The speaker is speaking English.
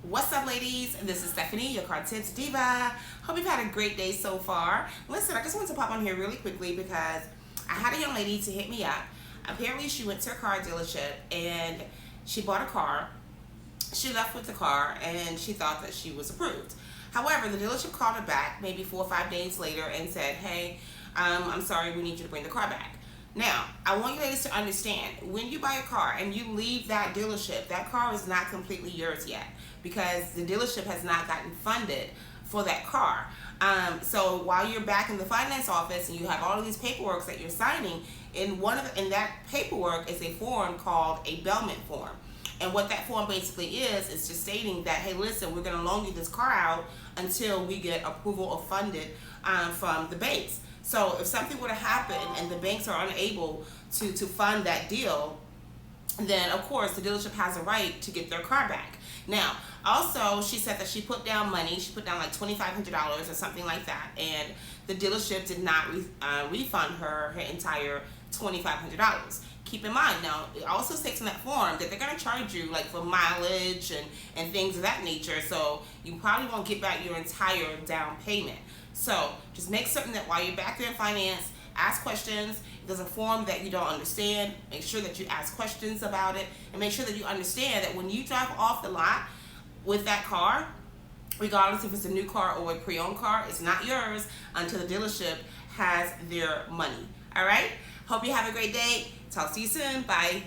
What's up, ladies? This is Stephanie, your car tips diva. Hope you've had a great day so far. Listen, I just wanted to pop on here really quickly because I had a young lady to hit me up. Apparently, she went to a car dealership and she bought a car. She left with the car and she thought that she was approved. However, the dealership called her back maybe 4 or 5 days later and said, hey, I'm sorry, we need you to bring the car back. Now, I want you ladies to understand, when you buy a car and you leave that dealership, that car is not completely yours yet because the dealership has not gotten funded for that car. So while you're back in the finance office and you have all of these paperwork that you're signing, in that paperwork is a form called a bailment form. And what that form basically is just stating that, hey, listen, we're going to loan you this car out until we get approval or funded from the banks. So if something were to happen and the banks are unable to fund that deal, then of course the dealership has a right to get their car back. Now, also, she said that she put down money. She put down like $2,500 or something like that, and the dealership did not refund her entire $2,500. Keep in mind, now, it also states in that form that they're going to charge you like for mileage and things of that nature, so you probably won't get back your entire down payment. So just make certain that while you're back there in finance, ask questions. If there's a form that you don't understand, make sure that you ask questions about it, and make sure that you understand that when you drive off the lot with that car, regardless if it's a new car or a pre-owned car, it's not yours until the dealership has their money. All right? Hope you have a great day. Talk to you soon. Bye.